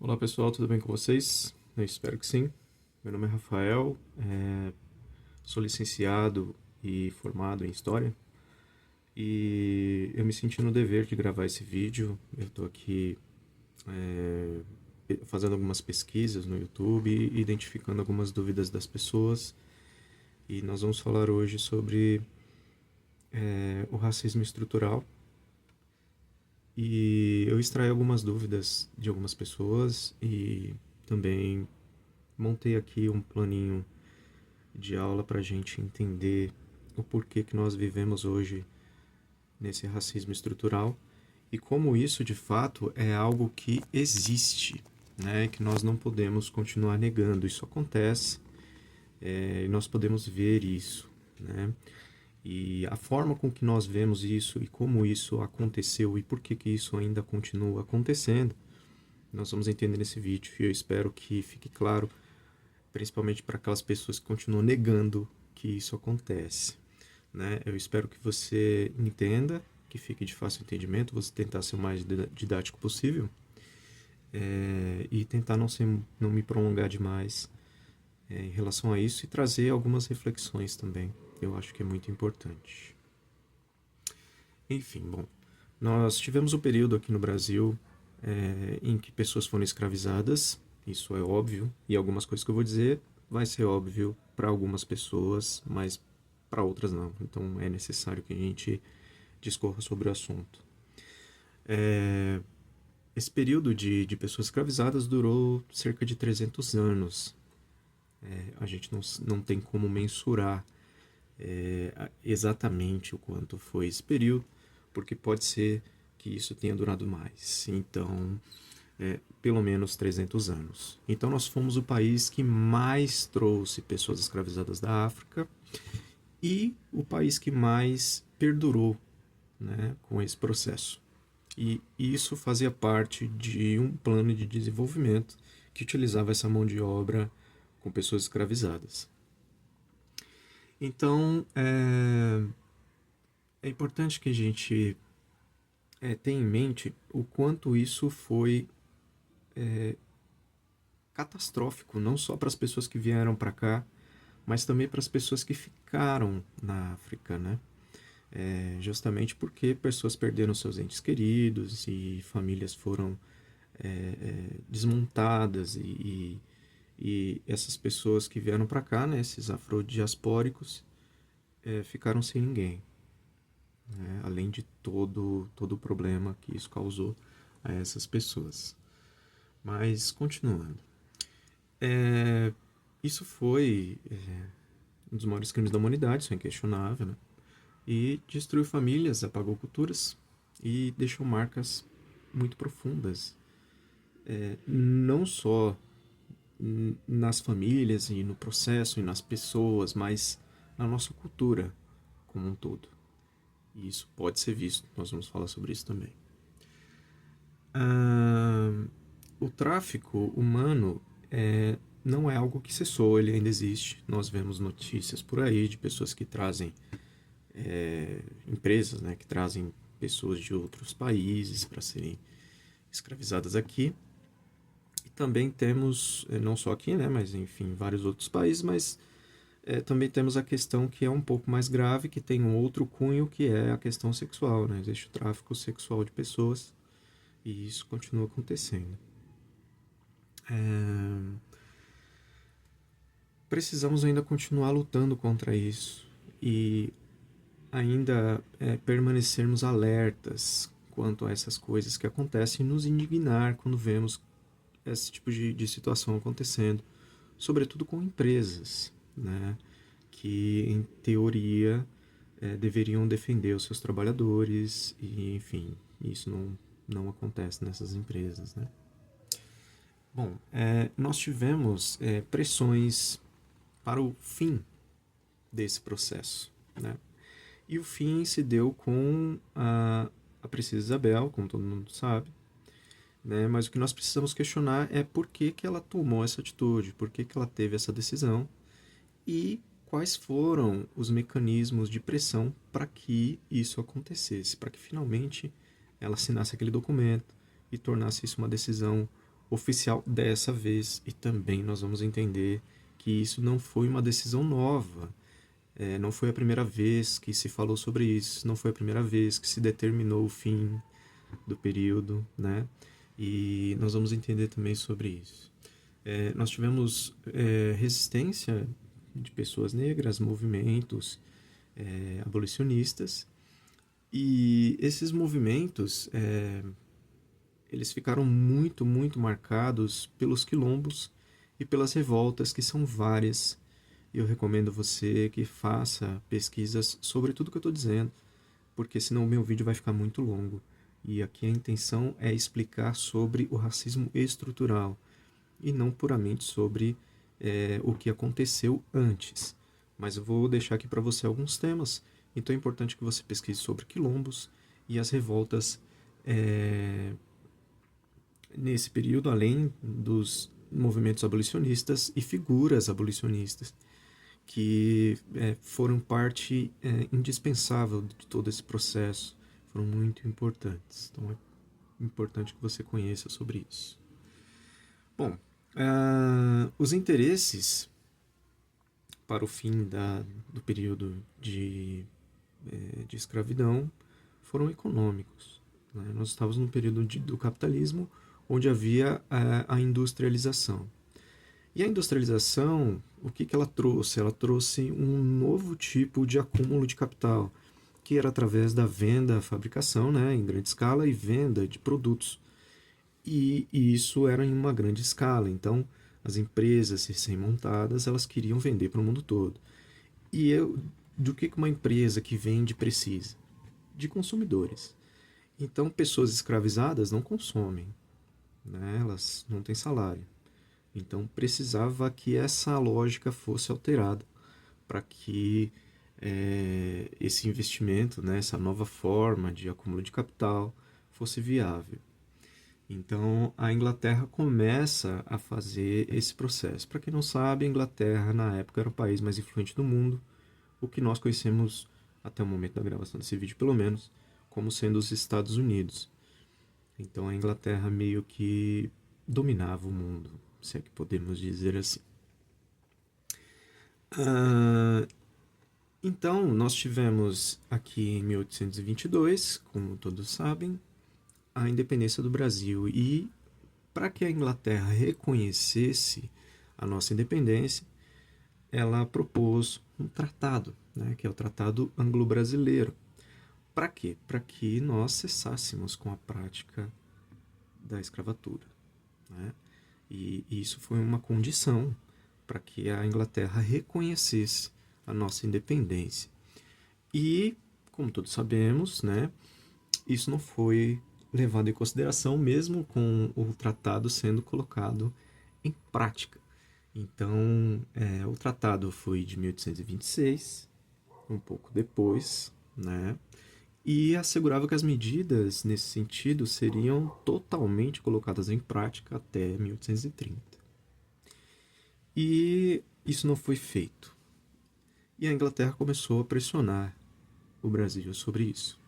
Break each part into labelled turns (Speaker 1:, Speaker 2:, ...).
Speaker 1: Olá pessoal, tudo bem com vocês? Eu espero que sim. Meu nome é Rafael, sou licenciado e formado em História e eu me senti no dever de gravar esse vídeo. Eu estou aqui fazendo algumas pesquisas no YouTube, identificando algumas dúvidas das pessoas e nós vamos falar hoje sobre o racismo estrutural. E eu extraí algumas dúvidas de algumas pessoas e também montei aqui um planinho de aula para a gente entender o porquê que nós vivemos hoje nesse racismo estrutural e como isso de fato é algo que existe, né? Que nós não podemos continuar negando. Isso acontece, e nós podemos ver isso, né? E a forma com que nós vemos isso e como isso aconteceu e por que que isso ainda continua acontecendo, nós vamos entender nesse vídeo e eu espero que fique claro, principalmente para aquelas pessoas que continuam negando que isso acontece, né? Eu espero que você entenda, que fique de fácil entendimento, você tentar ser o mais didático possível, e tentar não me prolongar demais em relação a isso e trazer algumas reflexões também. Eu acho que é muito importante. Enfim, bom, nós tivemos um período aqui no Brasil em que pessoas foram escravizadas, isso é óbvio, e algumas coisas que eu vou dizer vai ser óbvio para algumas pessoas, mas para outras não. Então é necessário que a gente discorra sobre o assunto. É, Esse período de pessoas escravizadas durou cerca de 300 anos. A gente não tem como mensurar exatamente o quanto foi esse período, porque pode ser que isso tenha durado mais. Então, pelo menos 300 anos. Então, nós fomos o país que mais trouxe pessoas escravizadas da África e o país que mais perdurou, né, com esse processo. E isso fazia parte de um plano de desenvolvimento que utilizava essa mão de obra com pessoas escravizadas. Então, é importante que a gente tenha em mente o quanto isso foi catastrófico, não só para as pessoas que vieram para cá, mas também para as pessoas que ficaram na África, né? Justamente porque pessoas perderam seus entes queridos e famílias foram desmontadas e essas pessoas que vieram para cá, né, esses afrodiaspóricos, ficaram sem ninguém, né, além de todo o problema que isso causou a essas pessoas. Mas, continuando. É, Isso foi um dos maiores crimes da humanidade, isso é inquestionável, né? E destruiu famílias, apagou culturas e deixou marcas muito profundas, não só nas famílias e no processo e nas pessoas, mas na nossa cultura como um todo. E isso pode ser visto, nós vamos falar sobre isso também. Ah, o tráfico humano não é algo que cessou, ele ainda existe. Nós vemos notícias por aí de pessoas que trazem empresas, né, que trazem pessoas de outros países para serem escravizadas aqui. E também temos, não só aqui, né, mas enfim, vários outros países, mas também temos a questão que é um pouco mais grave, que tem um outro cunho, que é a questão sexual, né? Existe o tráfico sexual de pessoas e isso continua acontecendo. Precisamos ainda continuar lutando contra isso e ainda permanecermos alertas quanto a essas coisas que acontecem e nos indignar quando vemos esse tipo de situação acontecendo, sobretudo com empresas, né, que em teoria deveriam defender os seus trabalhadores e enfim, isso não acontece nessas empresas, né? Bom, nós tivemos pressões para o fim desse processo, né? E o fim se deu com a Princesa Isabel, como todo mundo sabe, né? Mas o que nós precisamos questionar é por que, que ela tomou essa atitude, por que, que ela teve essa decisão e quais foram os mecanismos de pressão para que isso acontecesse, para que finalmente ela assinasse aquele documento e tornasse isso uma decisão oficial dessa vez. E também nós vamos entender que isso não foi uma decisão nova. Não foi a primeira vez que se falou sobre isso, não foi a primeira vez que se determinou o fim do período, né? E nós vamos entender também sobre isso. Nós tivemos resistência de pessoas negras, movimentos abolicionistas, e esses movimentos eles ficaram muito, muito marcados pelos quilombos e pelas revoltas, que são várias. Eu recomendo você que faça pesquisas sobre tudo que eu estou dizendo, porque senão o meu vídeo vai ficar muito longo. E aqui a intenção é explicar sobre o racismo estrutural e não puramente sobre o que aconteceu antes. Mas eu vou deixar aqui para você alguns temas, então é importante que você pesquise sobre quilombos e as revoltas nesse período, além dos movimentos abolicionistas e figuras abolicionistas que foram parte indispensável de todo esse processo, foram muito importantes. Então é importante que você conheça sobre isso. Bom, os interesses para o fim do período de escravidão foram econômicos, né? Nós estávamos no período do capitalismo, onde havia a industrialização. E a industrialização, o que ela trouxe? Ela trouxe um novo tipo de acúmulo de capital, que era através da venda, fabricação, né, em grande escala, e venda de produtos. E isso era em uma grande escala. Então, as empresas recém-montadas, elas queriam vender para o mundo todo. Do que uma empresa que vende precisa? De consumidores. Então, pessoas escravizadas não consomem, né? Elas não têm salário. Então precisava que essa lógica fosse alterada para que esse investimento, né, essa nova forma de acúmulo de capital fosse viável. Então a Inglaterra começa a fazer esse processo. Para quem não sabe, a Inglaterra na época era o país mais influente do mundo, o que nós conhecemos até o momento da gravação desse vídeo, pelo menos, como sendo os Estados Unidos. Então a Inglaterra meio que dominava o mundo, se é que podemos dizer assim. Então, nós tivemos aqui em 1822, como todos sabem, a independência do Brasil. E para que a Inglaterra reconhecesse a nossa independência, ela propôs um tratado, né, que é o Tratado Anglo-Brasileiro. Para quê? Para que nós cessássemos com a prática da escravatura, né? E isso foi uma condição para que a Inglaterra reconhecesse a nossa independência. E, como todos sabemos, né, isso não foi levado em consideração mesmo com o tratado sendo colocado em prática. Então, o tratado foi de 1826, um pouco depois, né, e assegurava que as medidas nesse sentido seriam totalmente colocadas em prática até 1830. E isso não foi feito. E a Inglaterra começou a pressionar o Brasil sobre isso.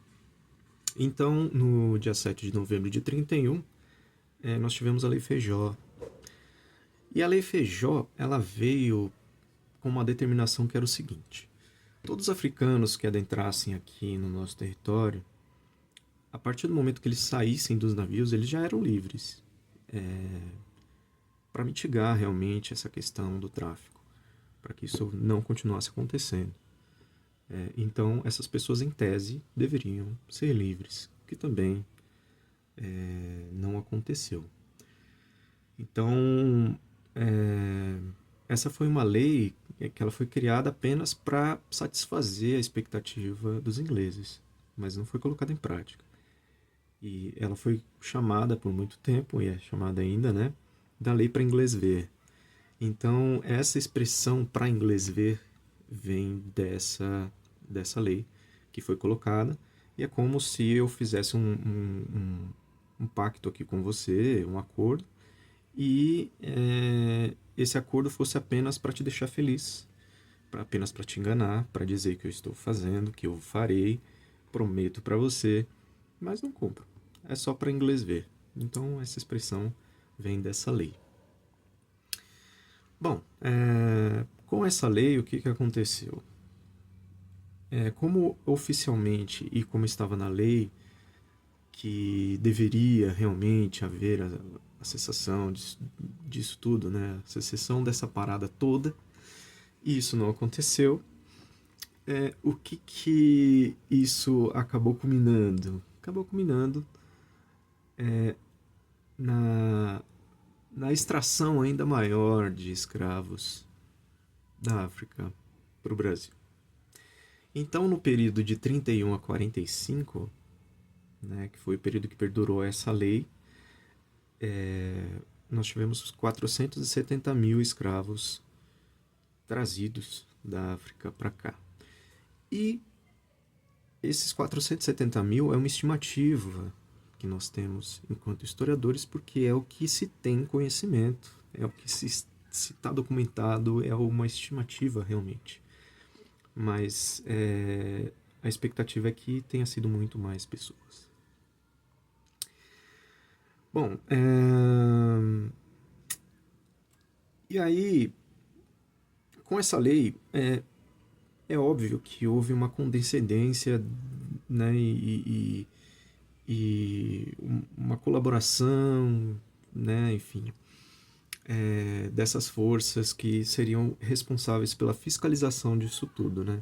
Speaker 1: Então, no dia 7 de novembro de 31, nós tivemos a Lei Feijó. E a Lei Feijó, ela veio com uma determinação que era o seguinte: todos os africanos que adentrassem aqui no nosso território, a partir do momento que eles saíssem dos navios, eles já eram livres, para mitigar realmente essa questão do tráfico, para que isso não continuasse acontecendo. Então, essas pessoas, em tese, deveriam ser livres, o que também não aconteceu. Então, essa foi uma lei que ela foi criada apenas para satisfazer a expectativa dos ingleses, mas não foi colocada em prática. E ela foi chamada por muito tempo, e é chamada ainda, né, da Lei para Inglês Ver. Então, essa expressão para inglês ver vem dessa lei que foi colocada, e é como se eu fizesse um pacto aqui com você, um acordo, e esse acordo fosse apenas para te deixar feliz, apenas para te enganar, para dizer que eu estou fazendo, que eu farei, prometo para você, mas não cumpro. É só para inglês ver. Então essa expressão vem dessa lei. Bom, com essa lei, o que aconteceu? Como oficialmente e como estava na lei que deveria realmente haver a cessação disso tudo, né? A cessação dessa parada toda, e isso não aconteceu. O que isso acabou culminando? Acabou culminando na, na extração ainda maior de escravos da África para o Brasil. Então, no período de 31 a 45, né, que foi o período que perdurou essa lei, nós tivemos 470 mil escravos trazidos da África para cá. E esses 470 mil é uma estimativa que nós temos enquanto historiadores, porque é o que se tem conhecimento, é o que se está documentado, é uma estimativa realmente. Mas a expectativa é que tenha sido muito mais pessoas. Bom, e aí, com essa lei, é óbvio que houve uma condescendência, né, e uma colaboração, né, enfim, dessas forças que seriam responsáveis pela fiscalização disso tudo, né?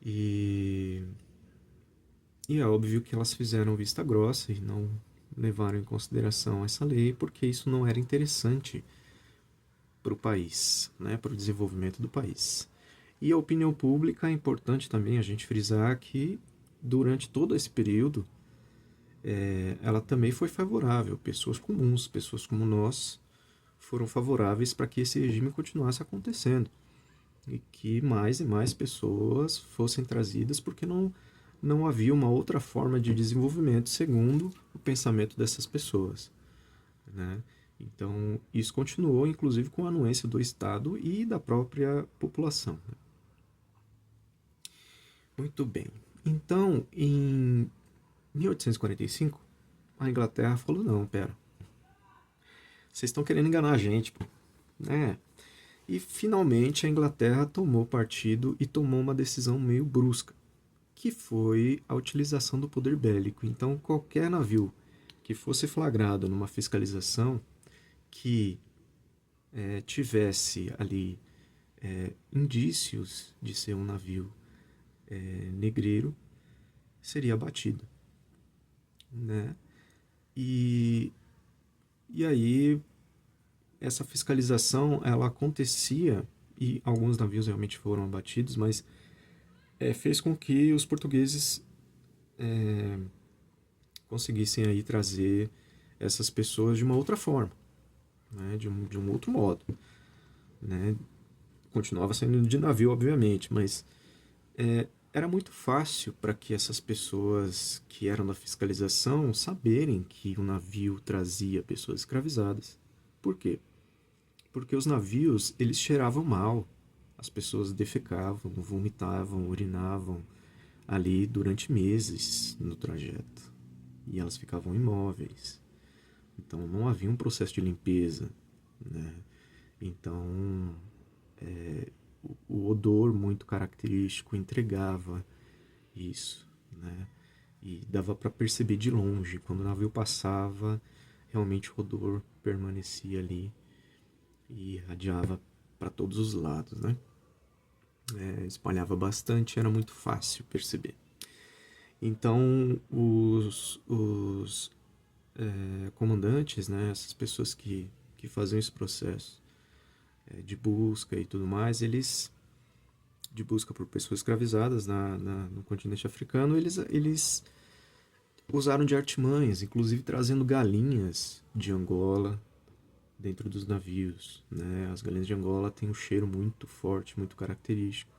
Speaker 1: E é óbvio que elas fizeram vista grossa e não levaram em consideração essa lei, porque isso não era interessante para o país, né, para o desenvolvimento do país. E a opinião pública é importante também a gente frisar que durante todo esse período ela também foi favorável. Pessoas comuns, pessoas como nós, foram favoráveis para que esse regime continuasse acontecendo e que mais e mais pessoas fossem trazidas, porque não havia uma outra forma de desenvolvimento segundo o pensamento dessas pessoas, né? Então, isso continuou, inclusive, com a anuência do Estado e da própria população. Muito bem. Então, em 1845, a Inglaterra falou, não, pera, vocês estão querendo enganar a gente, pô. Né? E, finalmente, a Inglaterra tomou partido e tomou uma decisão meio brusca, que foi a utilização do poder bélico. Então, qualquer navio que fosse flagrado numa fiscalização que tivesse ali indícios de ser um navio negreiro, seria abatido, né? E aí essa fiscalização ela acontecia e alguns navios realmente foram abatidos, mas fez com que os portugueses conseguissem aí trazer essas pessoas de uma outra forma, né? de um outro modo, né? Continuava sendo de navio, obviamente, mas era muito fácil para que essas pessoas que eram da fiscalização saberem que o navio trazia pessoas escravizadas. Por quê? Porque os navios, eles cheiravam mal. As pessoas defecavam, vomitavam, urinavam ali durante meses no trajeto. E elas ficavam imóveis. Então não havia um processo de limpeza, né? Então o odor muito característico entregava isso, né? E dava para perceber de longe, quando o navio passava, realmente o odor permanecia ali e irradiava para todos os lados, né? Espalhava bastante, era muito fácil perceber. Então os comandantes, né, essas pessoas que faziam esse processo de busca e tudo mais, eles de busca por pessoas escravizadas no continente africano, eles usaram de artimanhas, inclusive trazendo galinhas de Angola dentro dos navios, né? As galinhas de Angola têm um cheiro muito forte, muito característico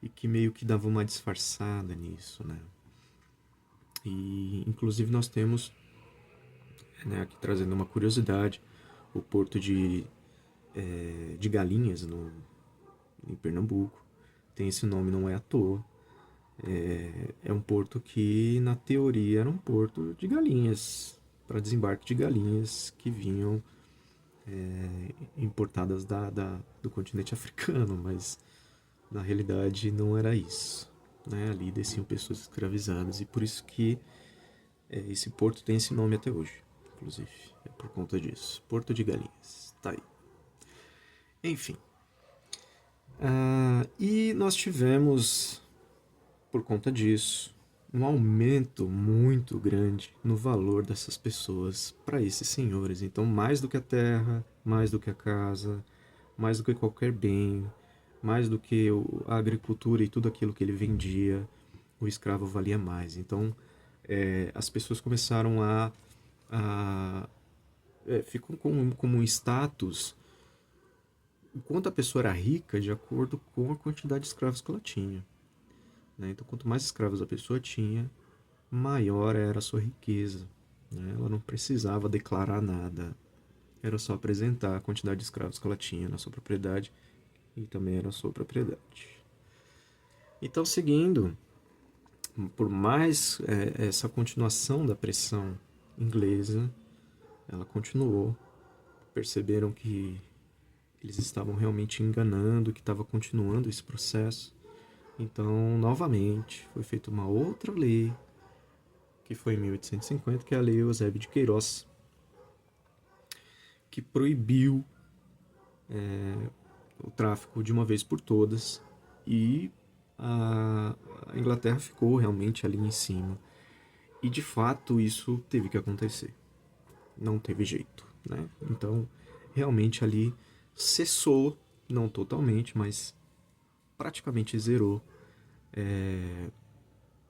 Speaker 1: e que meio que dava uma disfarçada nisso, né? E inclusive nós temos, né, aqui trazendo uma curiosidade, o porto de Galinhas em Pernambuco tem esse nome, não é à toa. É um porto que, na teoria, era um porto de galinhas, para desembarque de galinhas que vinham importadas do continente africano, mas na realidade não era isso. Né? Ali desciam pessoas escravizadas e por isso que esse porto tem esse nome até hoje, inclusive. É por conta disso. Porto de Galinhas. Tá aí. Enfim. E nós tivemos, por conta disso, um aumento muito grande no valor dessas pessoas para esses senhores. Então, mais do que a terra, mais do que a casa, mais do que qualquer bem, mais do que a agricultura e tudo aquilo que ele vendia, o escravo valia mais. Então, as pessoas começaram ficam como um status o quanto a pessoa era rica de acordo com a quantidade de escravos que ela tinha. Né? Então, quanto mais escravos a pessoa tinha, maior era a sua riqueza. Né? Ela não precisava declarar nada, era só apresentar a quantidade de escravos que ela tinha na sua propriedade e também era a sua propriedade. Então, seguindo, por mais essa continuação da pressão inglesa, ela continuou. Perceberam que eles estavam realmente enganando, que estava continuando esse processo. Então, novamente, foi feita uma outra lei, que foi em 1850, que é a Lei Eusébio de Queiroz, que proibiu o tráfico de uma vez por todas e a Inglaterra ficou realmente ali em cima. E de fato isso teve que acontecer. Não teve jeito, né? Então, realmente ali cessou, não totalmente, mas praticamente zerou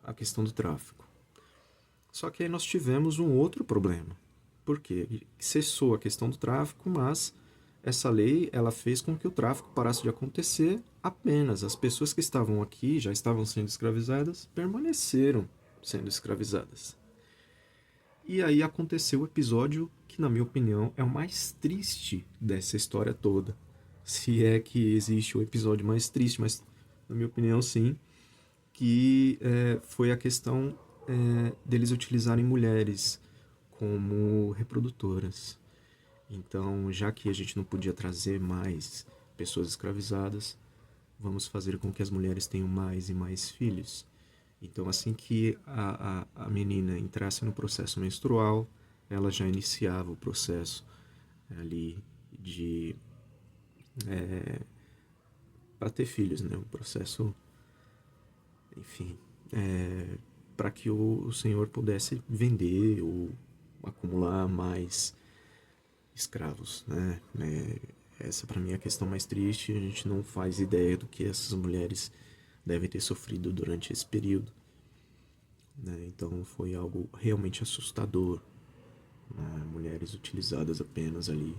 Speaker 1: a questão do tráfico. Só que aí nós tivemos um outro problema. Por quê? Cessou a questão do tráfico, mas essa lei ela fez com que o tráfico parasse de acontecer apenas. As pessoas que estavam aqui, já estavam sendo escravizadas, permaneceram sendo escravizadas. E aí aconteceu o episódio que, na minha opinião, é o mais triste dessa história toda. Se é que existe o episódio mais triste, mas na minha opinião sim, que foi a questão deles utilizarem mulheres como reprodutoras. Então, já que a gente não podia trazer mais pessoas escravizadas, vamos fazer com que as mulheres tenham mais e mais filhos. Então, assim que a menina entrasse no processo menstrual, ela já iniciava o processo ali de para ter filhos, né? Um processo, enfim, para que o senhor pudesse vender ou acumular mais escravos, né? Essa para mim é a questão mais triste. A gente não faz ideia do que essas mulheres devem ter sofrido durante esse período, né? Então foi algo realmente assustador, né? Mulheres utilizadas apenas ali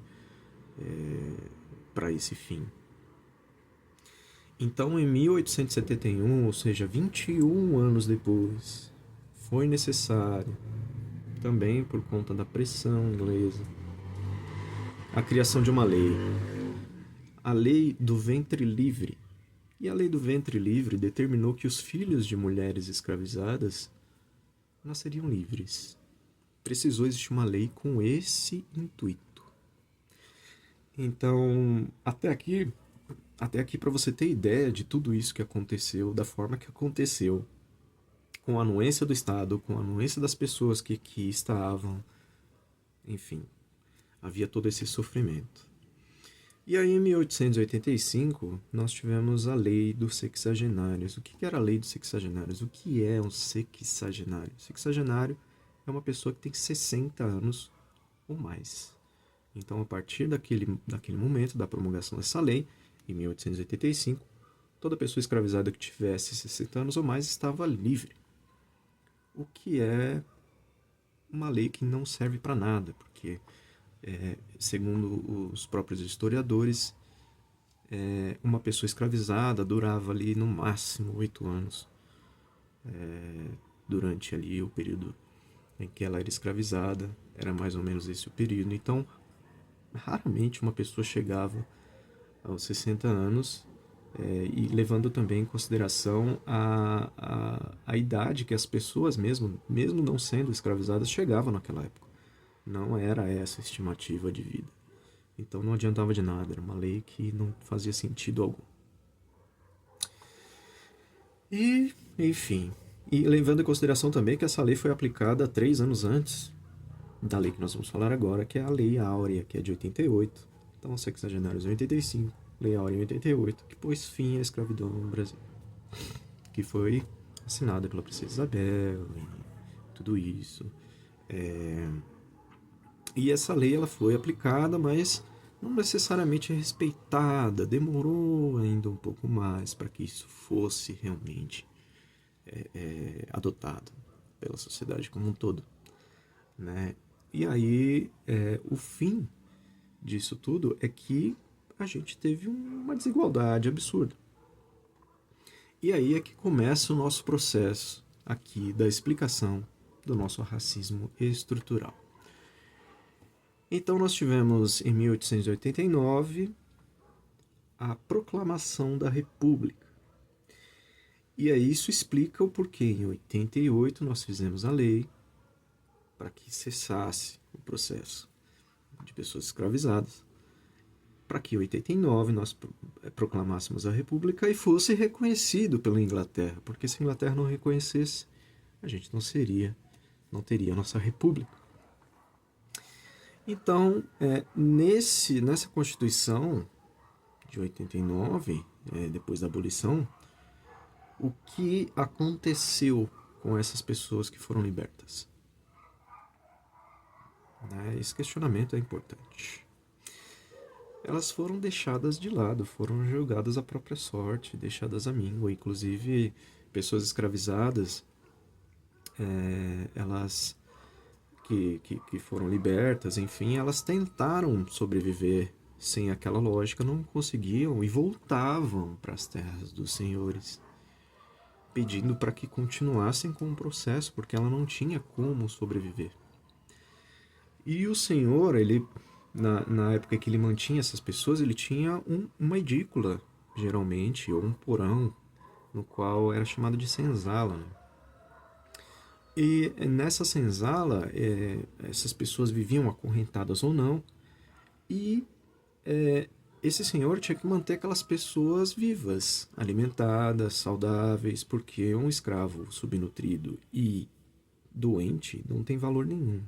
Speaker 1: para esse fim. Então, em 1871, ou seja, 21 anos depois, foi necessário, também por conta da pressão inglesa, a criação de uma lei, a Lei do Ventre Livre. E a Lei do Ventre Livre determinou que os filhos de mulheres escravizadas nasceriam livres. Precisou existir uma lei com esse intuito. Então, até aqui para você ter ideia de tudo isso que aconteceu, da forma que aconteceu, com a anuência do Estado, com a anuência das pessoas que aqui estavam, enfim, havia todo esse sofrimento. E aí, em 1885, nós tivemos a Lei dos Sexagenários. O que era a Lei dos Sexagenários? O que é um sexagenário? Sexagenário é uma pessoa que tem 60 anos ou mais. Então, a partir daquele momento da promulgação dessa lei, em 1885, toda pessoa escravizada que tivesse 60 anos ou mais estava livre. O que é uma lei que não serve para nada, porque, segundo os próprios historiadores, uma pessoa escravizada durava ali no máximo 8 anos, durante ali o período em que ela era escravizada, era mais ou menos esse o período. Então, raramente uma pessoa chegava aos 60 anos, e levando também em consideração a idade que as pessoas, mesmo não sendo escravizadas, chegavam naquela época. Não era essa a estimativa de vida. Então não adiantava de nada, era uma lei que não fazia sentido algum. E, enfim, e levando em consideração também que essa lei foi aplicada 3 anos antes da lei que nós vamos falar agora, que é a Lei Áurea, que é de 88. Então, sexagenários em 85, Lei Áurea em 88, que pôs fim à escravidão no Brasil. Que foi assinada pela Princesa Isabel e tudo isso. E essa lei ela foi aplicada, mas não necessariamente respeitada. Demorou ainda um pouco mais para que isso fosse realmente adotado pela sociedade como um todo, né? E aí, o fim disso tudo é que a gente teve uma desigualdade absurda. E aí é que começa o nosso processo aqui da explicação do nosso racismo estrutural. Então nós tivemos em 1889 a Proclamação da República. E aí isso explica o porquê em 88 nós fizemos a lei para que cessasse o processo de pessoas escravizadas, para que em 89 nós proclamássemos a República e fosse reconhecido pela Inglaterra, porque se a Inglaterra não reconhecesse, a gente não teria a nossa República. Então, nessa Constituição de 89, depois da abolição, o que aconteceu com essas pessoas que foram libertas? Esse questionamento é importante. Elas foram deixadas de lado, foram jogadas à própria sorte, deixadas à míngua. Inclusive, pessoas escravizadas, elas que foram libertas, enfim, elas tentaram sobreviver sem aquela lógica, não conseguiam e voltavam para as terras dos senhores, pedindo para que continuassem com o processo, porque ela não tinha como sobreviver. E o senhor, ele na época que ele mantinha essas pessoas, ele tinha uma edícula, geralmente, ou um porão, no qual era chamado de senzala, né? E nessa senzala, essas pessoas viviam acorrentadas ou não, e esse senhor tinha que manter aquelas pessoas vivas, alimentadas, saudáveis, porque um escravo subnutrido e doente não tem valor nenhum.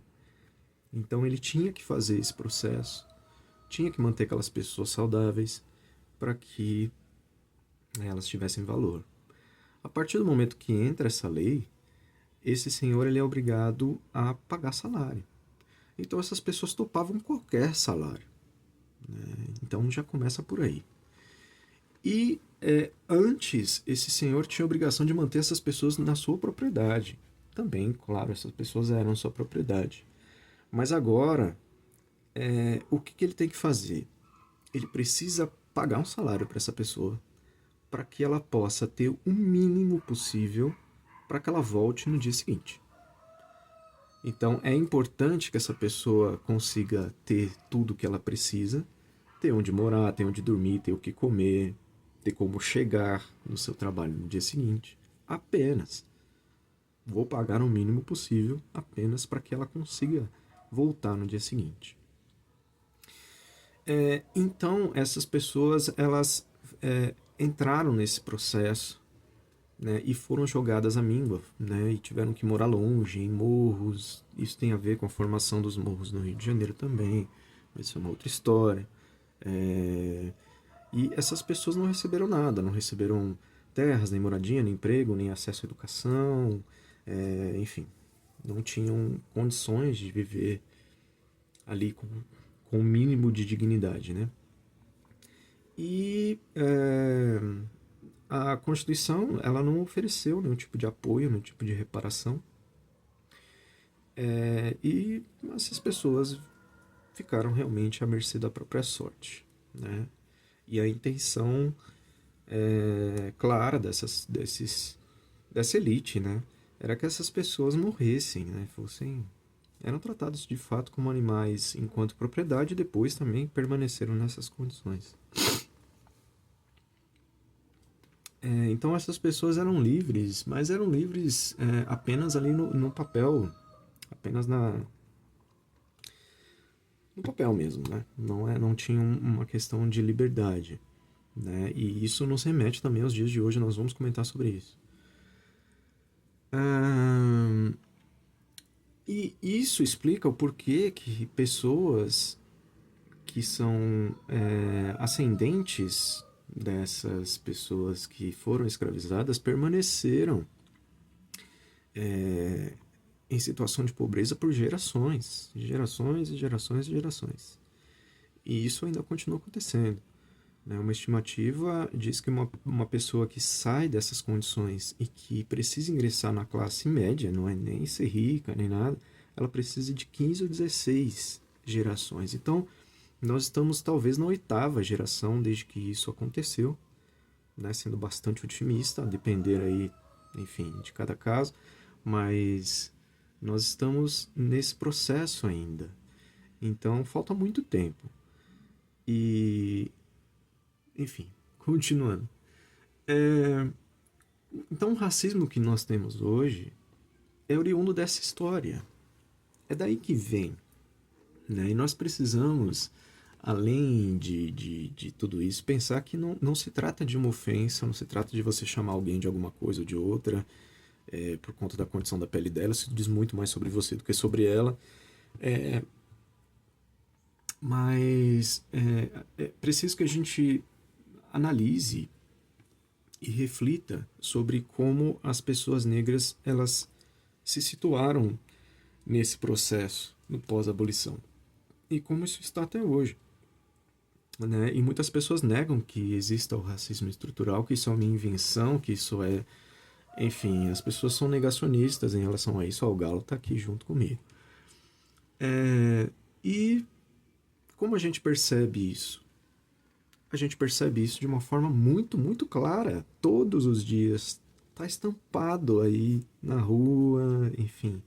Speaker 1: Então ele tinha que fazer esse processo, tinha que manter aquelas pessoas saudáveis para que elas tivessem valor. A partir do momento que entra essa lei, esse senhor ele é obrigado a pagar salário. Então essas pessoas topavam qualquer salário, né? Então já começa por aí. E antes, esse senhor tinha a obrigação de manter essas pessoas na sua propriedade. Também, claro, essas pessoas eram sua propriedade. Mas agora, o que ele tem que fazer? Ele precisa pagar um salário para essa pessoa, para que ela possa ter o mínimo possível para que ela volte no dia seguinte. Então é importante que essa pessoa consiga ter tudo que ela precisa, ter onde morar, ter onde dormir, ter o que comer, ter como chegar no seu trabalho no dia seguinte. Apenas. Vou pagar o mínimo possível apenas para que ela consiga voltar no dia seguinte. Então essas pessoas elas entraram nesse processo, né, e foram jogadas à míngua, né, e tiveram que morar longe, em morros. Isso tem a ver com a formação dos morros no Rio de Janeiro também, mas isso é uma outra história. E essas pessoas não receberam nada, não receberam terras, nem moradia, nem emprego, nem acesso à educação, enfim, não tinham condições de viver ali com o mínimo de dignidade, né? E a Constituição ela não ofereceu nenhum tipo de apoio, nenhum tipo de reparação. E essas pessoas ficaram realmente à mercê da própria sorte, né? E a intenção clara dessa elite, né, era que essas pessoas morressem, né, eram tratados de fato como animais enquanto propriedade e depois também permaneceram nessas condições. Então essas pessoas eram livres, mas eram livres apenas ali no papel, apenas no papel mesmo, né? Não tinha uma questão de liberdade, né? E isso nos remete também aos dias de hoje, nós vamos comentar sobre isso. Ahn, e isso explica o porquê que pessoas que são ascendentes dessas pessoas que foram escravizadas permaneceram é, em situação de pobreza por gerações, gerações e gerações e gerações. E isso ainda continua acontecendo. Né? Uma estimativa diz que uma pessoa que sai dessas condições e que precisa ingressar na classe média, não é nem ser rica nem nada, ela precisa de 15 ou 16 gerações. Então, nós estamos talvez na oitava geração desde que isso aconteceu, né? Sendo bastante otimista, a depender aí, enfim, de cada caso, mas nós estamos nesse processo ainda. Então, falta muito tempo. E, enfim, continuando. É, então, o racismo que nós temos hoje é oriundo dessa história. É daí que vem. Né? E nós precisamos, além de tudo isso, pensar que não se trata de uma ofensa, não se trata de você chamar alguém de alguma coisa ou de outra, por conta da condição da pele dela. Isso diz muito mais sobre você do que sobre ela. É, mas é preciso que a gente analise e reflita sobre como as pessoas negras elas se situaram nesse processo no pós-abolição e como isso está até hoje. Né? E muitas pessoas negam que exista o racismo estrutural, que isso é uma invenção, que isso é... Enfim, as pessoas são negacionistas em relação a isso. Ó, o Galo está aqui junto comigo. E como a gente percebe isso? A gente percebe isso de uma forma muito, muito clara, todos os dias. Está estampado aí na rua, enfim.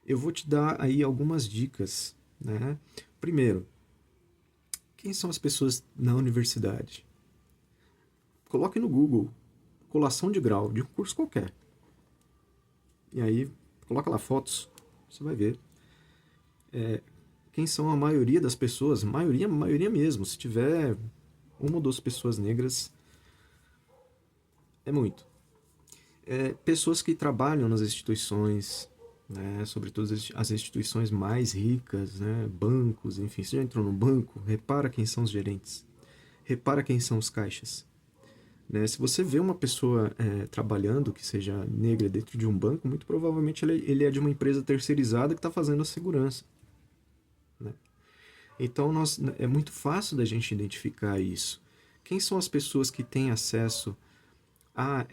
Speaker 1: Eu vou te dar aí algumas dicas. Né? Primeiro, quem são as pessoas na universidade? Coloque no Google colação de grau de um curso qualquer. E aí, coloca lá fotos, você vai ver. Quem são a maioria das pessoas? Maioria mesmo. Se tiver uma ou duas pessoas negras, é muito. Pessoas que trabalham nas instituições, né, sobretudo as instituições mais ricas, né, bancos, enfim. Você já entrou no banco? Repara quem são os gerentes. Repara quem são os caixas. Né? Se você vê uma pessoa trabalhando que seja negra dentro de um banco, muito provavelmente ele é de uma empresa terceirizada que está fazendo a segurança. Né? Então é muito fácil da gente identificar isso. Quem são as pessoas que têm acesso à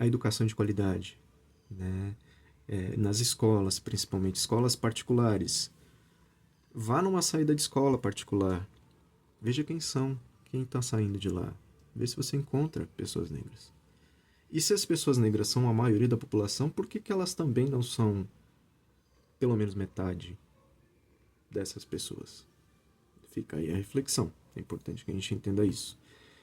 Speaker 1: educação de qualidade? Né? Nas escolas, principalmente escolas particulares. Vá numa saída de escola particular. Veja quem são, quem está saindo de lá. Vê se você encontra pessoas negras. E se as pessoas negras são a maioria da população, por que elas também não são pelo menos metade dessas pessoas? Fica aí a reflexão. É importante que a gente entenda isso.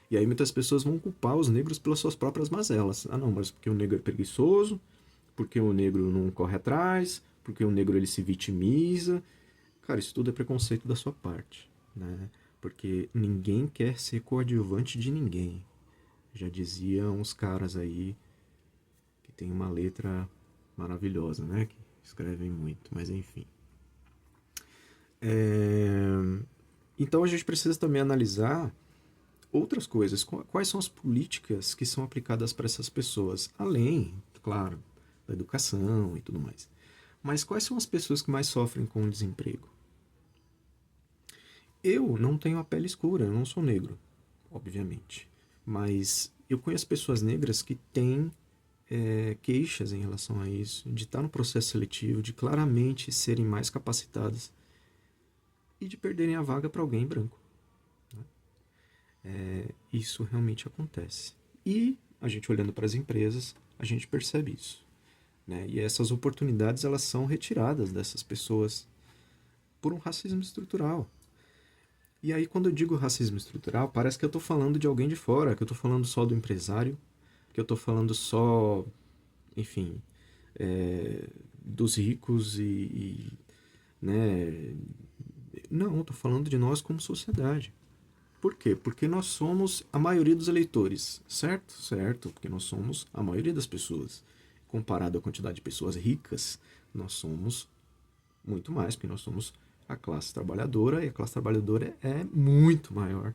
Speaker 1: E aí muitas pessoas vão culpar os negros pelas suas próprias mazelas. Ah não, mas porque o negro é preguiçoso, porque o negro não corre atrás, porque o negro ele se vitimiza. Cara, isso tudo é preconceito da sua parte. Né? Porque ninguém quer ser coadjuvante de ninguém. Já diziam uns caras aí que tem uma letra maravilhosa, né? Que escrevem muito, mas enfim. Então a gente precisa também analisar outras coisas. Quais são as políticas que são aplicadas para essas pessoas? Além, claro, da educação e tudo mais. Mas quais são as pessoas que mais sofrem com o desemprego? Eu não tenho a pele escura, eu não sou negro, obviamente. Mas eu conheço pessoas negras que têm queixas em relação a isso, de estar no processo seletivo, de claramente serem mais capacitadas e de perderem a vaga para alguém branco. Né? Isso realmente acontece. E a gente olhando para as empresas, a gente percebe isso. Né? E essas oportunidades elas são retiradas dessas pessoas por um racismo estrutural. E aí quando eu digo racismo estrutural, parece que eu estou falando de alguém de fora, que eu estou falando só do empresário, que eu estou falando só, enfim, dos ricos e né? Não, estou falando de nós como sociedade. Por quê? Porque nós somos a maioria dos eleitores, certo? Certo, porque nós somos a maioria das pessoas. Comparado à quantidade de pessoas ricas, nós somos muito mais, porque nós somos a classe trabalhadora, e a classe trabalhadora é muito maior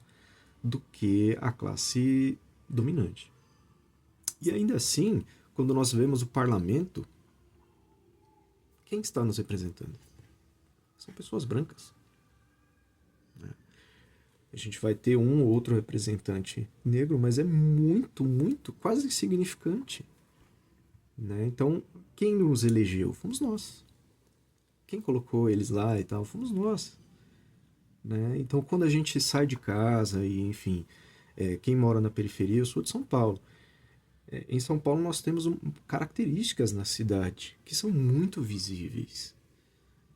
Speaker 1: do que a classe dominante. E ainda assim, quando nós vemos o parlamento, quem está nos representando? São pessoas brancas. A gente vai ter um ou outro representante negro, mas é muito, muito, quase insignificante. Né? Então, quem nos elegeu? Fomos nós. Quem colocou eles lá e tal? Fomos nós. Né? Então, quando a gente sai de casa e, enfim, quem mora na periferia, eu sou de São Paulo. Em São Paulo nós temos características na cidade que são muito visíveis.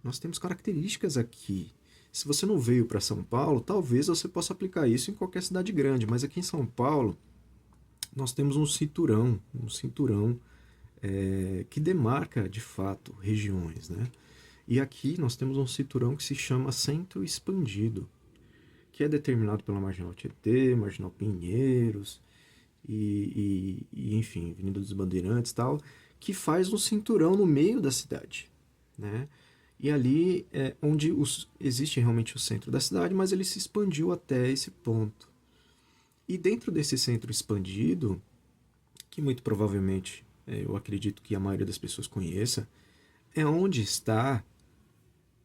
Speaker 1: Nós temos características aqui. Se você não veio para São Paulo, talvez você possa aplicar isso em qualquer cidade grande, mas aqui em São Paulo nós temos um cinturão que demarca de fato regiões, né? E aqui nós temos um cinturão que se chama Centro Expandido, que é determinado pela Marginal Tietê, Marginal Pinheiros enfim, Avenida dos Bandeirantes e tal, que faz um cinturão no meio da cidade, né? E ali é onde existe realmente o centro da cidade, mas ele se expandiu até esse ponto. E dentro desse centro expandido, que muito provavelmente eu acredito que a maioria das pessoas conheça, é onde está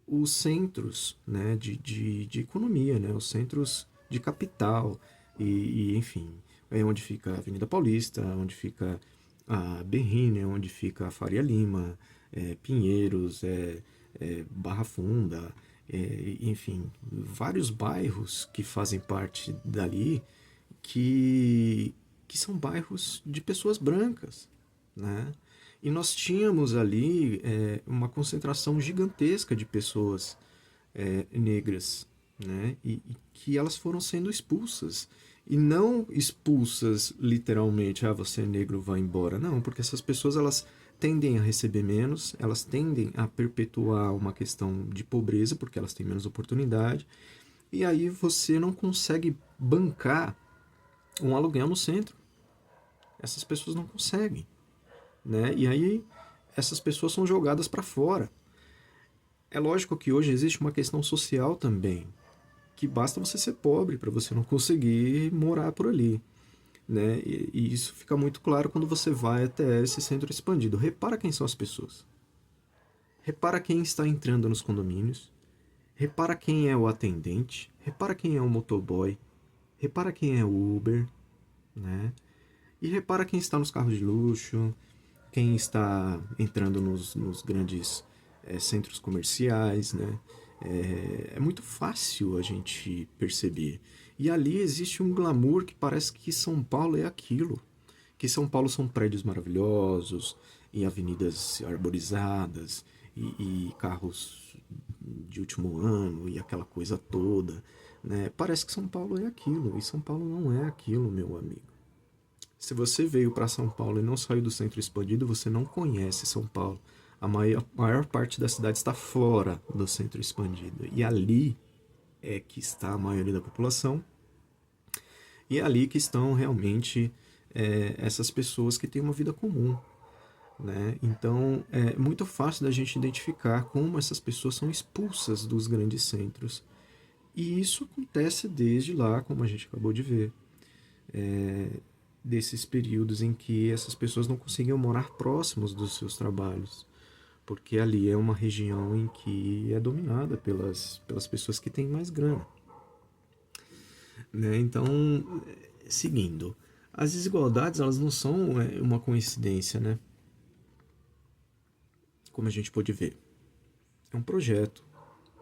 Speaker 1: os centros, né, de economia, né, os centros de capital, enfim, é onde fica a Avenida Paulista, onde fica a Berrini, onde fica a Faria Lima, Pinheiros, Barra Funda, enfim, vários bairros que fazem parte dali que são bairros de pessoas brancas, né? E nós tínhamos ali uma concentração gigantesca de pessoas negras, né? E que elas foram sendo expulsas. E não expulsas literalmente, você é negro, vai embora. Não, porque essas pessoas elas tendem a receber menos, elas tendem a perpetuar uma questão de pobreza, porque elas têm menos oportunidade. E aí você não consegue bancar um aluguel no centro. Essas pessoas não conseguem, né? E aí essas pessoas são jogadas para fora. É lógico que hoje existe uma questão social também, que basta você ser pobre para você não conseguir morar por ali, né? E isso fica muito claro quando você vai até esse centro expandido. Repara quem são as pessoas. Repara quem está entrando nos condomínios. Repara quem é o atendente. Repara quem é o motoboy. Repara quem é o Uber, né? E repara quem está nos carros de luxo, quem está entrando nos grandes centros comerciais, né? É muito fácil a gente perceber. E ali existe um glamour que parece que São Paulo é aquilo. Que São Paulo são prédios maravilhosos, e avenidas arborizadas, e carros de último ano, e aquela coisa toda. Né? Parece que São Paulo é aquilo, e São Paulo não é aquilo, meu amigo. Se você veio para São Paulo e não saiu do centro expandido, você não conhece São Paulo. A maior parte da cidade está fora do centro expandido. E ali é que está a maioria da população. E é ali que estão realmente essas pessoas que têm uma vida comum. Né? Então é muito fácil da gente identificar como essas pessoas são expulsas dos grandes centros. E isso acontece desde lá, como a gente acabou de ver. Desses períodos em que essas pessoas não conseguiam morar próximos dos seus trabalhos, porque ali é uma região em que é dominada pelas pessoas que têm mais grana. Né? Então, seguindo, as desigualdades elas não são uma coincidência, né? Como a gente pôde ver. É um projeto.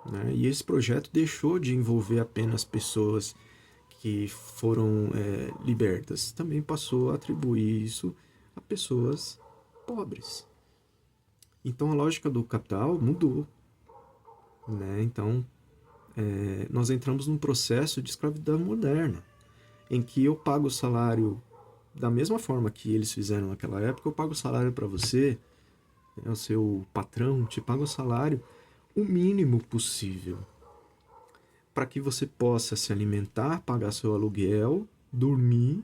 Speaker 1: Né? E esse projeto deixou de envolver apenas pessoas que foram libertas, também passou a atribuir isso a pessoas pobres. Então a lógica do capital mudou. Né? Então nós entramos num processo de escravidão moderna, em que eu pago o salário da mesma forma que eles fizeram naquela época, eu pago o salário para você, o seu patrão te paga o salário o mínimo possível para que você possa se alimentar, pagar seu aluguel, dormir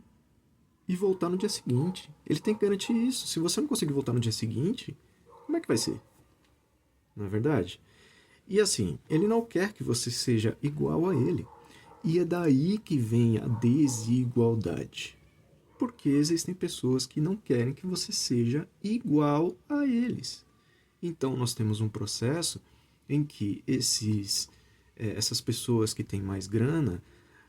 Speaker 1: e voltar no dia seguinte. Ele tem que garantir isso. Se você não conseguir voltar no dia seguinte, como é que vai ser? Não é verdade? E assim, ele não quer que você seja igual a ele. E é daí que vem a desigualdade. Porque existem pessoas que não querem que você seja igual a eles. Então nós temos um processo em que essas pessoas que têm mais grana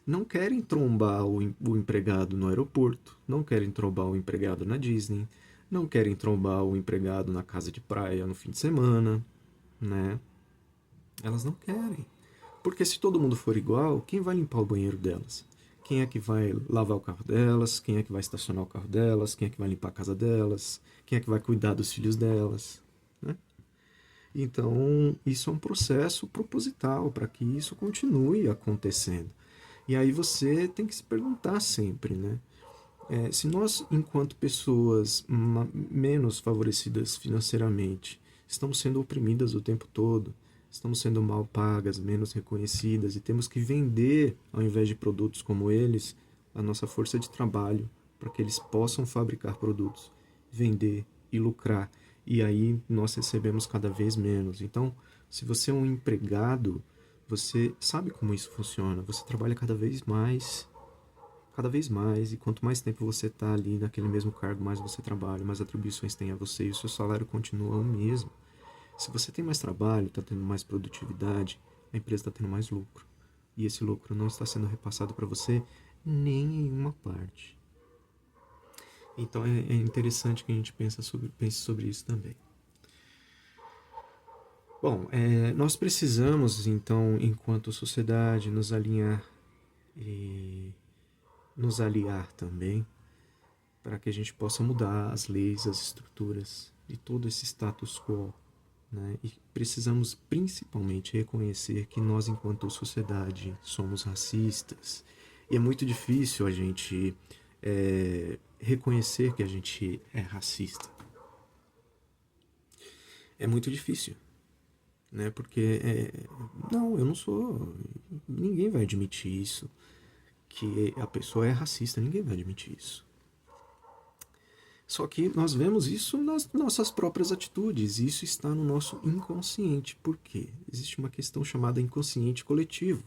Speaker 1: não querem trombar o empregado no aeroporto, não querem trombar o empregado na Disney, não querem trombar o empregado na casa de praia no fim de semana, né? Elas não querem. Porque se todo mundo for igual, quem vai limpar o banheiro delas? Quem é que vai lavar o carro delas? Quem é que vai estacionar o carro delas? Quem é que vai limpar a casa delas? Quem é que vai cuidar dos filhos delas? Né? Então, isso é um processo proposital para que isso continue acontecendo. E aí você tem que se perguntar sempre, né? Se nós, enquanto pessoas menos favorecidas financeiramente, estamos sendo oprimidas o tempo todo, estamos sendo mal pagas, menos reconhecidas e temos que vender, ao invés de produtos como eles, a nossa força de trabalho para que eles possam fabricar produtos, vender e lucrar. E aí nós recebemos cada vez menos. Então, se você é um empregado, você sabe como isso funciona. Você trabalha cada vez mais, e quanto mais tempo você está ali naquele mesmo cargo, mais você trabalha, mais atribuições tem a você e o seu salário continua o mesmo. Se você tem mais trabalho, está tendo mais produtividade, a empresa está tendo mais lucro. E esse lucro não está sendo repassado para você nem em uma parte. Então é interessante que a gente pense sobre isso também. Bom, nós precisamos, então, enquanto sociedade, nos alinhar e nos aliar também para que a gente possa mudar as leis, as estruturas de todo esse status quo. Né? E precisamos principalmente reconhecer que nós, enquanto sociedade, somos racistas. E é muito difícil a gente reconhecer que a gente é racista. É muito difícil. Né? Porque, não, eu não sou. Ninguém vai admitir isso. Que a pessoa é racista, ninguém vai admitir isso. Só que nós vemos isso nas nossas próprias atitudes, e isso está no nosso inconsciente. Por quê? Existe uma questão chamada inconsciente coletivo,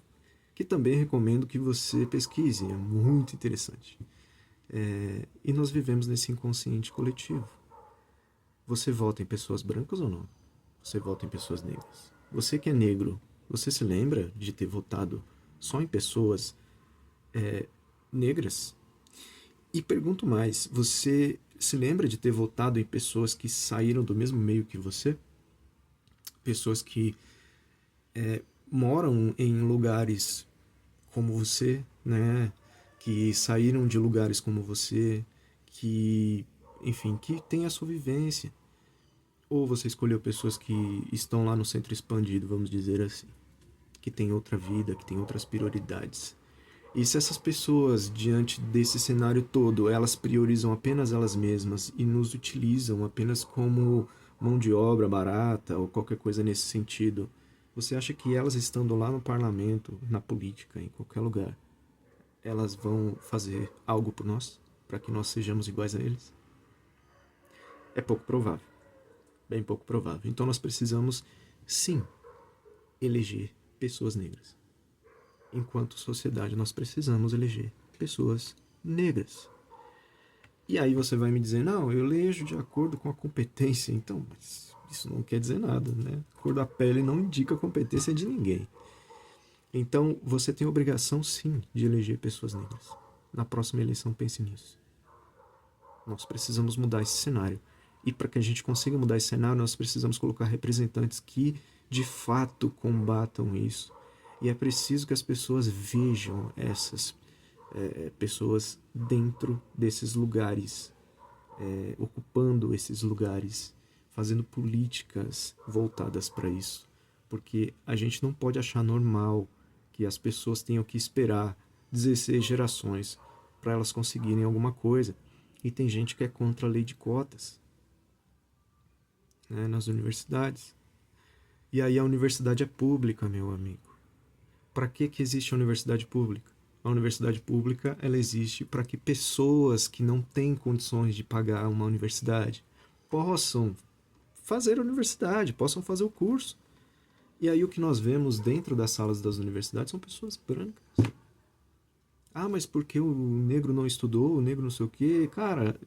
Speaker 1: que também recomendo que você pesquise, é muito interessante. E nós vivemos nesse inconsciente coletivo. Você vota em pessoas brancas ou não? Você vota em pessoas negras? Você que é negro, você se lembra de ter votado só em pessoas negras? E pergunto mais, você se lembra de ter votado em pessoas que saíram do mesmo meio que você? Pessoas que moram em lugares como você, né? Que saíram de lugares como você, que, enfim, que têm a sua vivência. Ou você escolheu pessoas que estão lá no centro expandido, vamos dizer assim, que têm outra vida, que têm outras prioridades. E se essas pessoas, diante desse cenário todo, elas priorizam apenas elas mesmas e nos utilizam apenas como mão de obra barata ou qualquer coisa nesse sentido, você acha que elas estando lá no parlamento, na política, em qualquer lugar, elas vão fazer algo por nós, para que nós sejamos iguais a eles? É pouco provável, bem pouco provável. Então nós precisamos, sim, eleger pessoas negras. Enquanto sociedade, nós precisamos eleger pessoas negras. E aí você vai me dizer, não, eu elejo de acordo com a competência. Então, mas isso não quer dizer nada, né? A cor da pele não indica a competência de ninguém. Então, você tem a obrigação, sim, de eleger pessoas negras. Na próxima eleição, pense nisso. Nós precisamos mudar esse cenário. E para que a gente consiga mudar esse cenário, nós precisamos colocar representantes que, de fato, combatam isso. E é preciso que as pessoas vejam essas pessoas dentro desses lugares, ocupando esses lugares, fazendo políticas voltadas para isso. Porque a gente não pode achar normal que as pessoas tenham que esperar 16 gerações para elas conseguirem alguma coisa. E tem gente que é contra a lei de cotas, né, nas universidades. E aí a universidade é pública, meu amigo. Para que existe a universidade pública? A universidade pública, ela existe para que pessoas que não têm condições de pagar uma universidade possam fazer a universidade, possam fazer o curso. E aí o que nós vemos dentro das salas das universidades são pessoas brancas. Ah, mas porque o negro não estudou, o negro não sei o quê? Cara,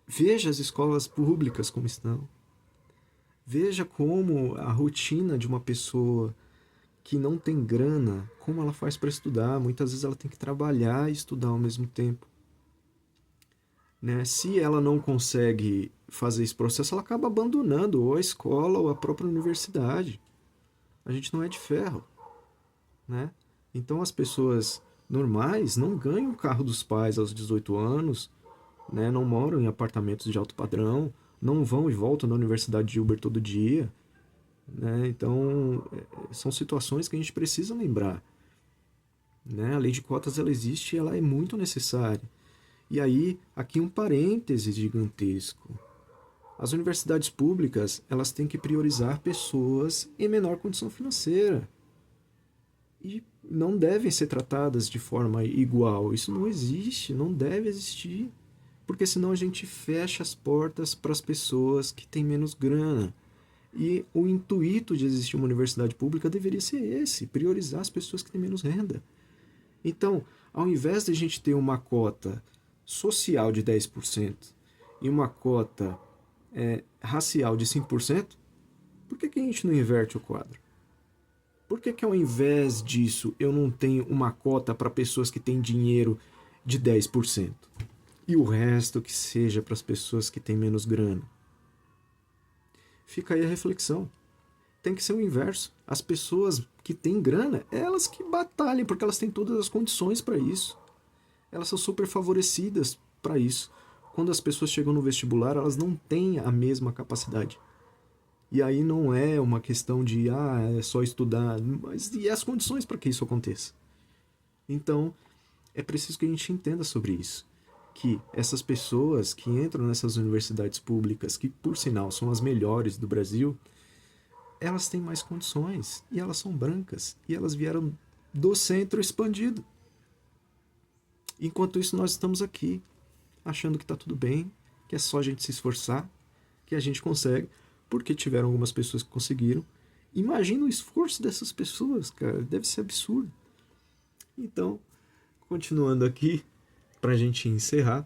Speaker 1: veja as escolas públicas como estão. Veja como a rotina de uma pessoa que não tem grana, como ela faz para estudar. Muitas vezes ela tem que trabalhar e estudar ao mesmo tempo. Né? Se ela não consegue fazer esse processo, ela acaba abandonando ou a escola ou a própria universidade. A gente não é de ferro. Né? Então as pessoas normais não ganham o carro dos pais aos 18 anos, né? Não moram em apartamentos de alto padrão, não vão e voltam na universidade de Uber todo dia. Né? Então, são situações que a gente precisa lembrar. Né? A lei de cotas ela existe e ela é muito necessária. E aí, aqui um parêntese gigantesco. As universidades públicas elas têm que priorizar pessoas em menor condição financeira. E não devem ser tratadas de forma igual. Isso não existe, não deve existir. Porque senão a gente fecha as portas para as pessoas que têm menos grana. E o intuito de existir uma universidade pública deveria ser esse, priorizar as pessoas que têm menos renda. Então, ao invés de a gente ter uma cota social de 10% e uma cota racial de 5%, por que a gente não inverte o quadro? Por que ao invés disso eu não tenho uma cota para pessoas que têm dinheiro de 10% e o resto que seja para as pessoas que têm menos grana? Fica aí a reflexão. Tem que ser o inverso. As pessoas que têm grana, elas que batalhem, porque elas têm todas as condições para isso. Elas são super favorecidas para isso. Quando as pessoas chegam no vestibular, elas não têm a mesma capacidade. E aí não é uma questão de, é só estudar, mas e as condições para que isso aconteça. Então, é preciso que a gente entenda sobre isso. Que essas pessoas que entram nessas universidades públicas, que por sinal são as melhores do Brasil, elas têm mais condições e elas são brancas e elas vieram do centro expandido. Enquanto isso, nós estamos aqui achando que está tudo bem, que é só a gente se esforçar, que a gente consegue, porque tiveram algumas pessoas que conseguiram. Imagina o esforço dessas pessoas, cara, deve ser absurdo. Então, continuando aqui, para a gente encerrar,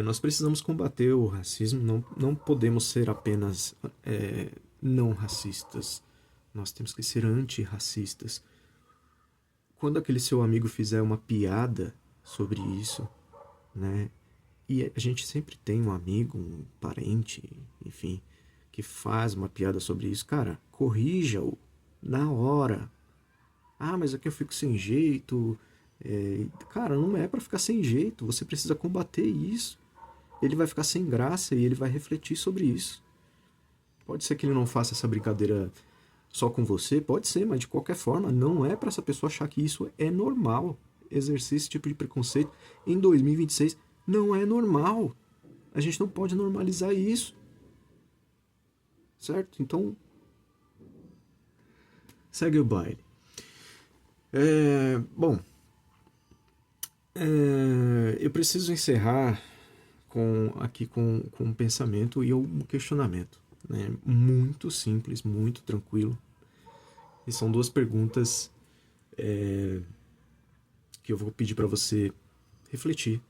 Speaker 1: nós precisamos combater o racismo, não podemos ser apenas não racistas, nós temos que ser antirracistas. Quando aquele seu amigo fizer uma piada sobre isso, né? E a gente sempre tem um amigo, um parente, enfim, que faz uma piada sobre isso. Cara, corrija-o na hora. Ah, mas aqui eu fico sem jeito. Cara, não é para ficar sem jeito. Você precisa combater isso. Ele vai ficar sem graça e ele vai refletir sobre isso. Pode ser que ele não faça essa brincadeira só com você, pode ser, mas de qualquer forma, não é para essa pessoa achar que isso é normal. Exercer esse tipo de preconceito em 2026 não é normal. A gente não pode normalizar isso. Certo? Então, segue o baile. Bom, eu preciso encerrar aqui com um pensamento e um questionamento. Né? Muito simples, muito tranquilo. E são duas perguntas que eu vou pedir para você refletir,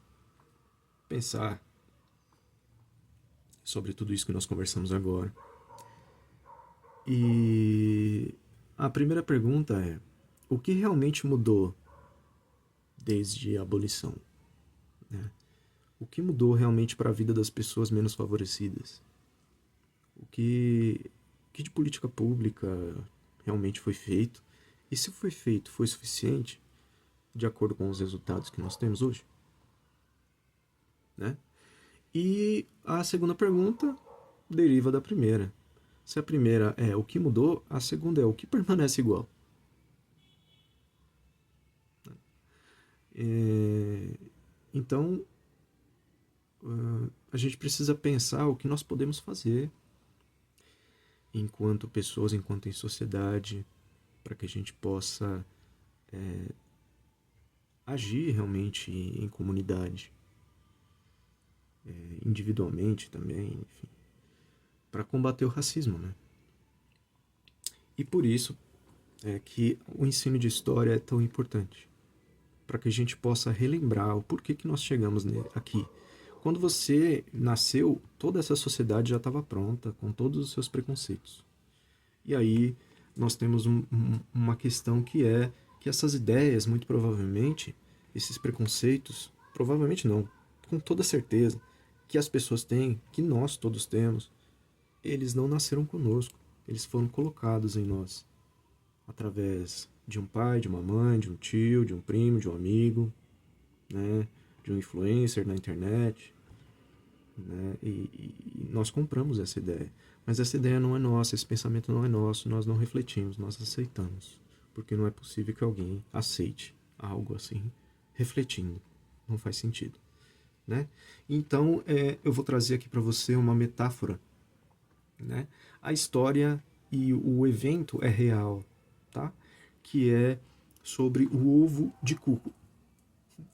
Speaker 1: pensar sobre tudo isso que nós conversamos agora. E a primeira pergunta é: o que realmente mudou desde a abolição? Né? O que mudou realmente para a vida das pessoas menos favorecidas? O que de política pública realmente foi feito? E se foi feito, foi suficiente de acordo com os resultados que nós temos hoje? Né? E a segunda pergunta deriva da primeira. Se a primeira é o que mudou, a segunda é o que permanece igual. Então, a gente precisa pensar o que nós podemos fazer. enquanto pessoas, enquanto em sociedade, para que a gente possa agir realmente em comunidade, individualmente também, enfim, para combater o racismo, né? E por isso é que o ensino de história é tão importante, para que a gente possa relembrar o porquê que nós chegamos aqui. Quando você nasceu, toda essa sociedade já estava pronta, com todos os seus preconceitos. E aí nós temos uma questão que é que essas ideias, muito provavelmente, esses preconceitos, provavelmente não, com toda certeza, que as pessoas têm, que nós todos temos, eles não nasceram conosco, eles foram colocados em nós através de um pai, de uma mãe, de um tio, de um primo, de um amigo, né, de um influencer na internet, né, e nós compramos essa ideia. Mas essa ideia não é nossa, esse pensamento não é nosso, nós não refletimos, nós aceitamos. Porque não é possível que alguém aceite algo assim, refletindo. Não faz sentido. Né? Então, eu vou trazer aqui para você uma metáfora. Né? A história e o evento é real, tá? Que é sobre o ovo de cuco.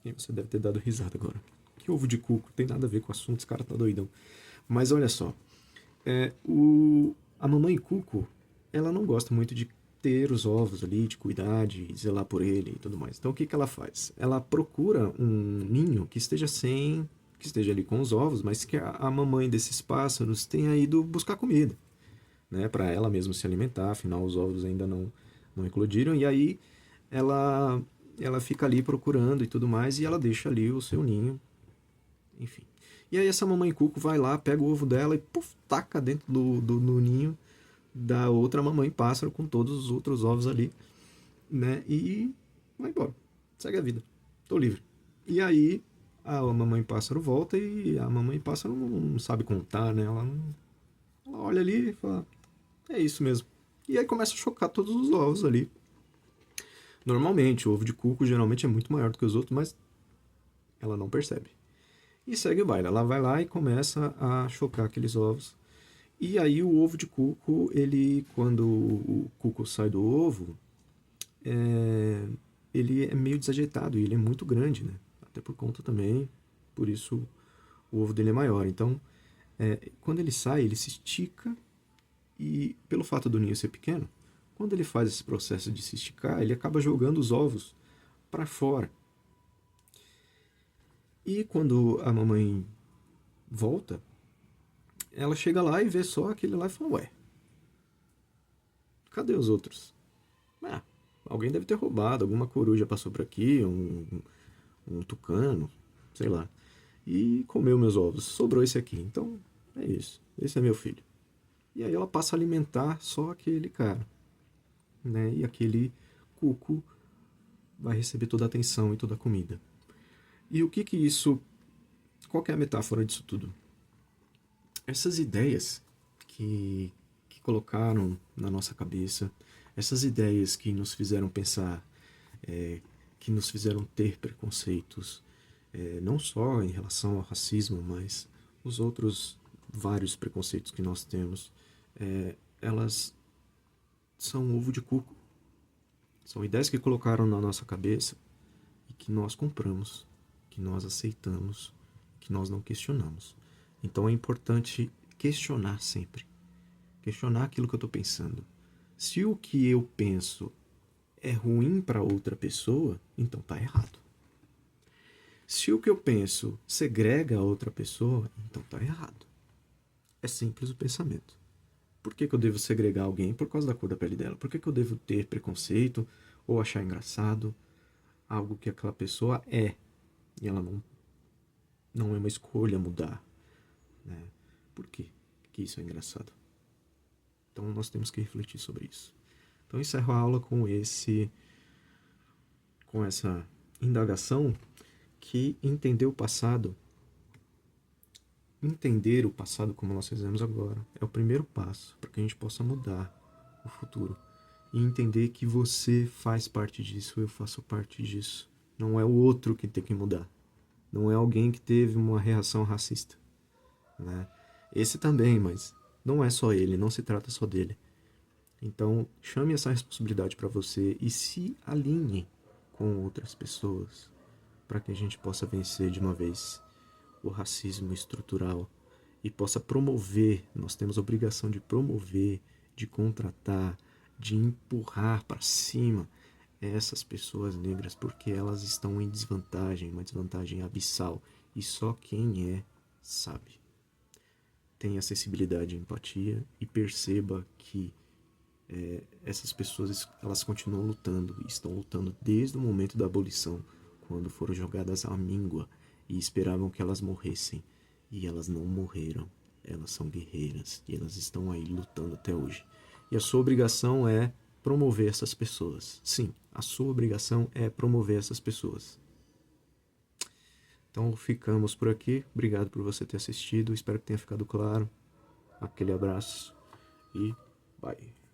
Speaker 1: E você deve ter dado risada agora. Que ovo de cuco? Tem nada a ver com o assunto, esse cara tá doidão. Mas olha só, a mamãe cuco, ela não gosta muito de ter os ovos ali, de cuidar, de zelar por ele e tudo mais. Então o que, que ela faz? Ela procura um ninho que esteja que esteja ali com os ovos, mas que a mamãe desses pássaros tenha ido buscar comida, né, para ela mesma se alimentar, afinal os ovos ainda não eclodiram, e aí ela ela fica ali procurando e tudo mais, e ela deixa ali o seu ninho, enfim. E aí essa mamãe cuco vai lá, pega o ovo dela e puf, taca dentro do ninho da outra mamãe pássaro com todos os outros ovos ali, né? E vai embora. Segue a vida. Tô livre. E aí a mamãe pássaro volta e a mamãe pássaro não sabe contar, né? Ela olha ali e fala, é isso mesmo. E aí começa a chocar todos os ovos ali. Normalmente, o ovo de cuco geralmente é muito maior do que os outros, mas ela não percebe. E segue o baile. Ela vai lá e começa a chocar aqueles ovos. E aí o ovo de cuco, ele, quando o cuco sai do ovo, ele é meio desajeitado e ele é muito grande, né? Até por conta também, por isso o ovo dele é maior. Então, quando ele sai, ele se estica e, pelo fato do ninho ser pequeno, quando ele faz esse processo de se esticar, ele acaba jogando os ovos para fora. E quando a mamãe volta, ela chega lá e vê só aquele lá e fala, ué, cadê os outros? Ah, alguém deve ter roubado, alguma coruja passou por aqui, um tucano, sei lá, e comeu meus ovos. Sobrou esse aqui, então é isso, esse é meu filho. E aí ela passa a alimentar só aquele cara, né? E aquele cuco vai receber toda a atenção e toda a comida. E o que que isso... Qual que é a metáfora disso tudo? Essas ideias que colocaram na nossa cabeça, essas ideias que nos fizeram pensar, que nos fizeram ter preconceitos, não só em relação ao racismo, mas os outros vários preconceitos que nós temos, elas são ovo de cuco. São ideias que colocaram na nossa cabeça e que nós compramos, que nós aceitamos, que nós não questionamos. Então é importante questionar sempre. Questionar aquilo que eu estou pensando. Se o que eu penso é ruim para outra pessoa, então está errado. Se o que eu penso segrega a outra pessoa, então está errado. É simples o pensamento. Por que eu devo segregar alguém por causa da cor da pele dela? Por que eu devo ter preconceito ou achar engraçado algo que aquela pessoa é e ela não é uma escolha mudar, né? Por quê que isso é engraçado? Então nós temos que refletir sobre isso. Então encerro a aula com essa indagação que entender o passado como nós fizemos agora, é o primeiro passo para que a gente possa mudar o futuro. E entender que você faz parte disso, eu faço parte disso. Não é o outro que tem que mudar. Não é alguém que teve uma reação racista, né? Esse também, mas não é só ele, não se trata só dele. Então, chame essa responsabilidade para você e se alinhe com outras pessoas para que a gente possa vencer de uma vez o racismo estrutural e possa promover, nós temos a obrigação de promover, de contratar, de empurrar para cima essas pessoas negras porque elas estão em desvantagem, uma desvantagem abissal e só quem é sabe. Tenha acessibilidade e empatia e perceba que essas pessoas elas continuam lutando e estão lutando desde o momento da abolição, quando foram jogadas à míngua e esperavam que elas morressem. E elas não morreram. Elas são guerreiras e elas estão aí lutando até hoje. E a sua obrigação é promover essas pessoas. Sim, a sua obrigação é promover essas pessoas. Então ficamos por aqui. Obrigado por você ter assistido. Espero que tenha ficado claro. Aquele abraço e bye.